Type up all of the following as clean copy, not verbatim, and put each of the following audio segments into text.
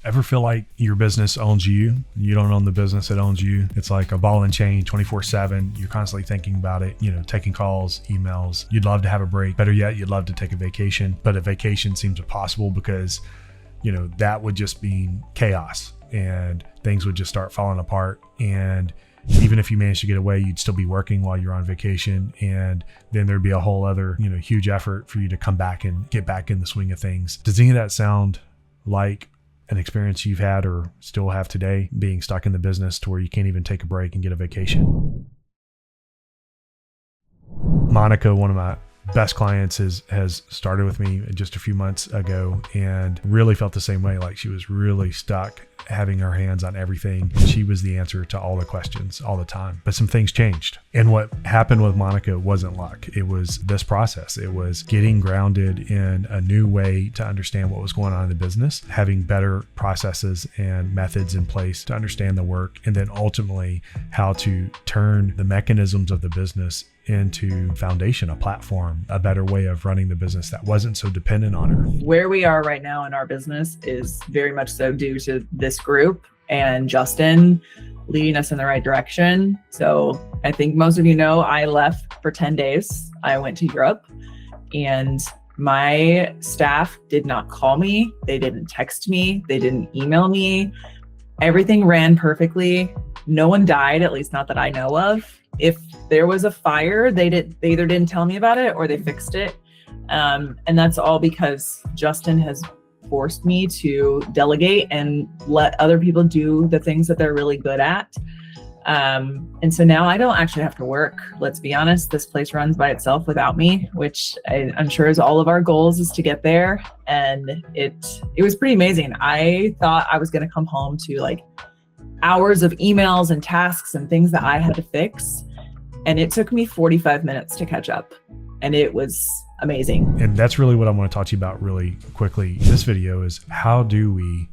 Ever feel like your business owns you? You don't own the business, it owns you. It's like a ball and chain 24/7. You're constantly thinking about it, taking calls, emails. You'd love to have a break. Better yet, you'd love to take a vacation, but a vacation seems impossible because, that would just mean chaos and things would just start falling apart. And even if you managed to get away, you'd still be working while you're on vacation. And then there'd be a whole other, huge effort for you to come back and get back in the swing of things. Does any of that sound like an experience you've had or still have today, being stuck in the business to where you can't even take a break and get a vacation? Monica, one of my best clients, has started with me just a few months ago and really felt the same way. Like she was really stuck, having her hands on everything. She was the answer to all the questions all the time, but some things changed. And what happened with Monica wasn't luck. It was this process. It was getting grounded in a new way to understand what was going on in the business, having better processes and methods in place to understand the work, and then ultimately how to turn the mechanisms of the business into foundation, a platform, a better way of running the business that wasn't so dependent on her. Where we are right now in our business is very much so due to this group and Justin leading us in the right direction. So I think most of you know, I left for 10 days. I went to Europe and my staff did not call me. They didn't text me. They didn't email me. Everything ran perfectly. No one died, at least not that I know of. If there was a fire, they either didn't tell me about it or they fixed it. And that's all because Justin has forced me to delegate and let other people do the things that they're really good at. And so now I don't actually have to work. Let's be honest, this place runs by itself without me, which I'm sure is all of our goals, is to get there. And it was pretty amazing. I thought I was going to come home to like hours of emails and tasks and things that I had to fix. And it took me 45 minutes to catch up. And it was amazing. And that's really what I want to talk to you about really quickly. This video is, how do we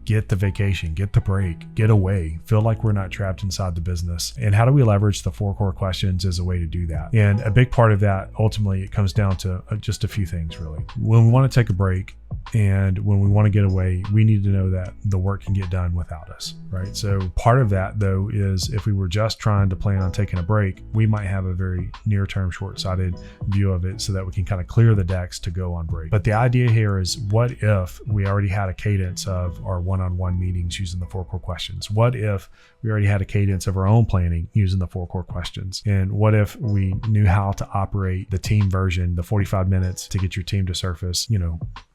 get the vacation, get the break, get away, feel like we're not trapped inside the business? And how do we leverage the 4 core questions as a way to do that? And a big part of that, ultimately, it comes down to just a few things, really. When we want to take a break and when we want to get away, we need to know that the work can get done without us, right? So part of that, though, is if we were just trying to plan on taking a break, we might have a very near-term, short-sighted view of it so that we can kind of clear the decks to go on break. But the idea here is, what if we already had a cadence of our one-on-one meetings using the 4 core questions? What if we already had a cadence of our own planning using the 4 core questions? And what if we knew how to operate the team version, the 45 minutes to get your team to surface,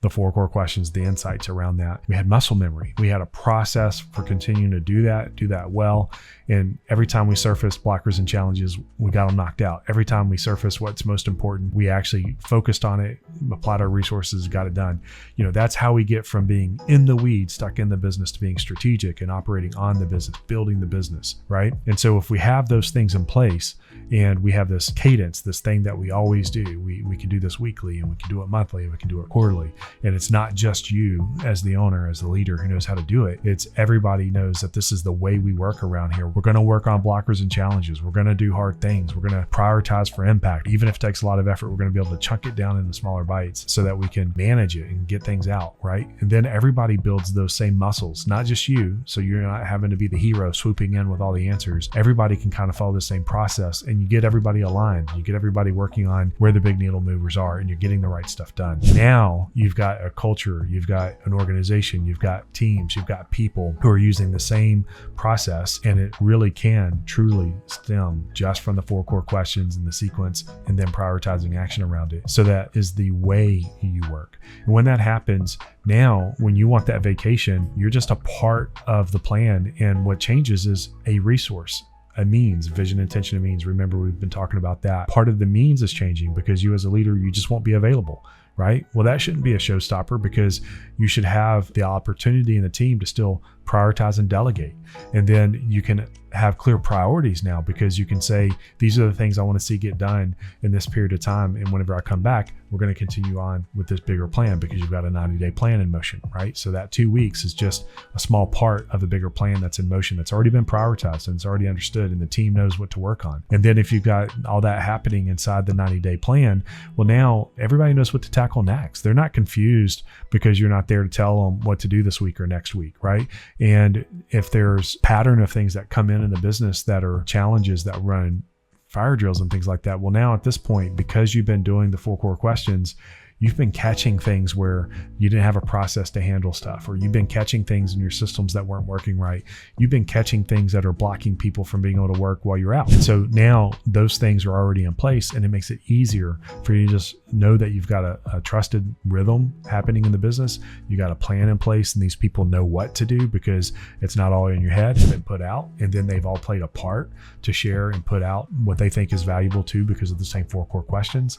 the 4 core questions, the insights around that? We had muscle memory. We had a process for continuing to do that well. And every time we surfaced blockers and challenges, we got them knocked out. Every time we surfaced what's most important, we actually focused on it, applied our resources, got it done. That's how we get from being in the weeds, stuck in the business, to being strategic and operating on the business, building the business, right? And so if we have those things in place and we have this cadence, this thing that we always do, we can do this weekly and we can do it monthly and we can do it quarterly. And it's not just you as the owner, as the leader who knows how to do it. It's everybody knows that this is the way we work around here. We're going to work on blockers and challenges. We're going to do hard things. We're going to prioritize for impact. Even if it takes a lot of effort, we're going to be able to chunk it down into smaller bites so that we can manage it and get things out, right? And then everybody builds those same muscles, not just you. So you're not having to be the hero swooping in with all the answers. Everybody can kind of follow the same process, and you get everybody aligned. You get everybody working on where the big needle movers are, and you're getting the right stuff done. Now you've got a culture, you've got an organization, you've got teams, you've got people who are using the same process, and it really can truly stem just from the 4 core questions and the sequence, and then prioritizing action around it. So that is the way you work. And when that happens, now when you want that vacation, you're just a part of the plan, and what changes is a resource, a means, vision, intention, and means. Remember, we've been talking about that. Part of the means is changing because you as a leader, you just won't be available, right? Well, that shouldn't be a showstopper, because you should have the opportunity in the team to still prioritize and delegate. And then you can have clear priorities now, because you can say, these are the things I want to see get done in this period of time. And whenever I come back, we're going to continue on with this bigger plan, because you've got a 90-day plan in motion, right? So that 2 weeks is just a small part of the bigger plan that's in motion, that's already been prioritized and it's already understood, and the team knows what to work on. And then if you've got all that happening inside the 90-day plan, well, now everybody knows what to tackle next. They're not confused because you're not there to tell them what to do this week or next week, right? And if there's pattern of things that come in the business that are challenges that run fire drills and things like that, well, now at this point, because you've been doing the 4 core questions, you've been catching things where you didn't have a process to handle stuff, or you've been catching things in your systems that weren't working right. You've been catching things that are blocking people from being able to work while you're out. And so now those things are already in place, and it makes it easier for you to just know that you've got a trusted rhythm happening in the business. You got a plan in place, and these people know what to do, because it's not all in your head. It's been put out, and then they've all played a part to share and put out what they think is valuable too, because of the same 4 core questions.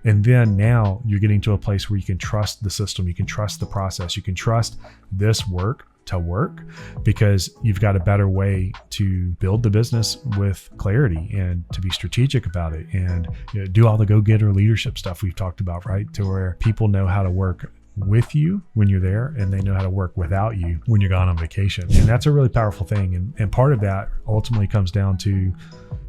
And then now you're getting to a place where you can trust the system, you can trust the process, you can trust this work to work, because you've got a better way to build the business with clarity and to be strategic about it, and do all the go-getter leadership stuff we've talked about, right? To where people know how to work with you when you're there, and they know how to work without you when you're gone on vacation. And that's a really powerful thing. And part of that ultimately comes down to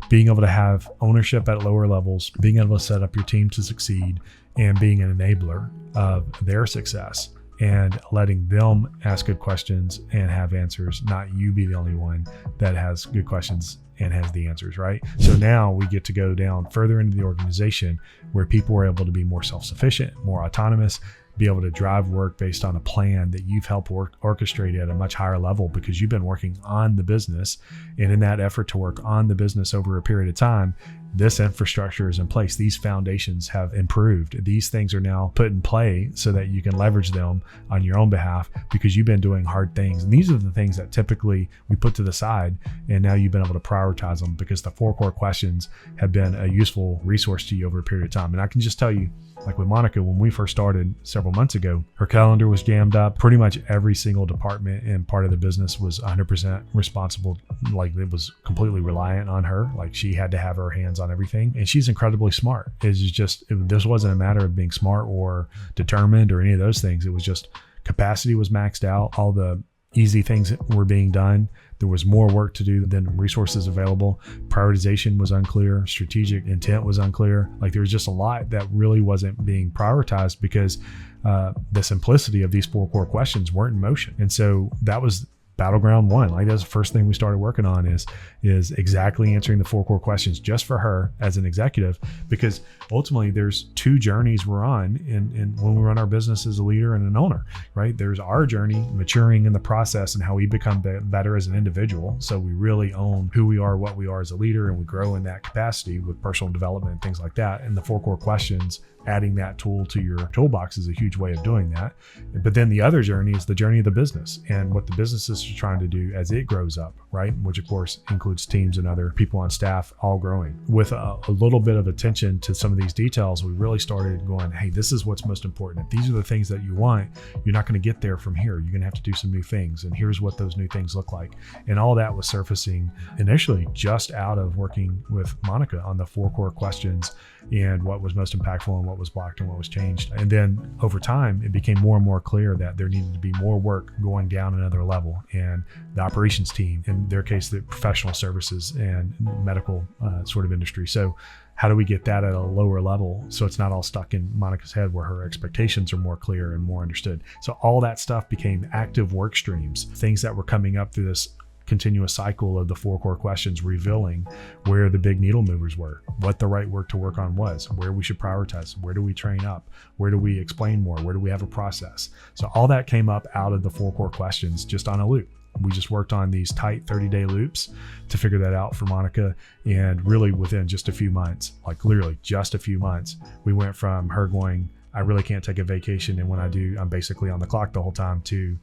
being able to have ownership at lower levels, being able to set up your team to succeed, and being an enabler of their success, and letting them ask good questions and have answers, not you be the only one that has good questions and has the answers, right? So now we get to go down further into the organization, where people are able to be more self-sufficient, more autonomous, be able to drive work based on a plan that you've helped orchestrate at a much higher level, because you've been working on the business. And in that effort to work on the business over a period of time, this infrastructure is in place. These foundations have improved. These things are now put in play so that you can leverage them on your own behalf, because you've been doing hard things. And these are the things that typically we put to the side, and now you've been able to prioritize them, because the 4 core questions have been a useful resource to you over a period of time. And I can just tell you, like with Monica, when we first started several months ago, her calendar was jammed up. Pretty much every single department and part of the business was 100% responsible. Like, it was completely reliant on her. Like, she had to have her hands on everything. And she's incredibly smart. This wasn't a matter of being smart or determined or any of those things. It was just capacity was maxed out. All the easy things were being done. There was more work to do than resources available. Prioritization was unclear. Strategic intent was unclear. Like, there was just a lot that really wasn't being prioritized, because the simplicity of these 4 core questions weren't in motion. And so that was battleground 1. Like, that's the first thing we started working on is exactly answering the 4 core questions just for her as an executive, because ultimately there's 2 journeys we're on in when we run our business as a leader and an owner, right? There's our journey maturing in the process and how we become better as an individual. So we really own who we are, what we are as a leader, and we grow in that capacity with personal development and things like that. And the 4 core questions, adding that tool to your toolbox, is a huge way of doing that. But then the other journey is the journey of the business and what the business is trying to do as it grows up, right? Which of course includes teams and other people on staff all growing. With a little bit of attention to some of these details, we really started going, hey, this is what's most important. If these are the things that you want, you're not going to get there from here. You're going to have to do some new things. And here's what those new things look like. And all that was surfacing initially just out of working with Monica on the 4 core questions and what was most impactful and what was blocked and what was changed. And then over time, it became more and more clear that there needed to be more work going down another level. And the operations team, in their case, the professional services and medical sort of industry. So how do we get that at a lower level so it's not all stuck in Monica's head, where her expectations are more clear and more understood? So all that stuff became active work streams, things that were coming up through this continuous cycle of the 4 core questions, revealing where the big needle movers were, what the right work to work on was, where we should prioritize, where do we train up, where do we explain more, where do we have a process. So all that came up out of the 4 core questions, just on a loop. We just worked on these tight 30-day loops to figure that out for Monica. And really within just a few months, like literally just a few months, we went from her going, I really can't take a vacation, and when I do, I'm basically on the clock the whole time, to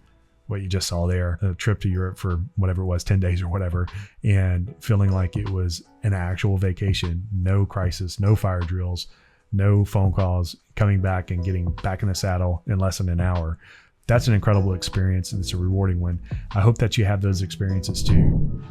what you just saw there, a trip to Europe for whatever it was, 10 days or whatever, and feeling like it was an actual vacation, no crisis, no fire drills, no phone calls, coming back and getting back in the saddle in less than an hour, That's an incredible experience, and it's a rewarding one. I hope that you have those experiences too.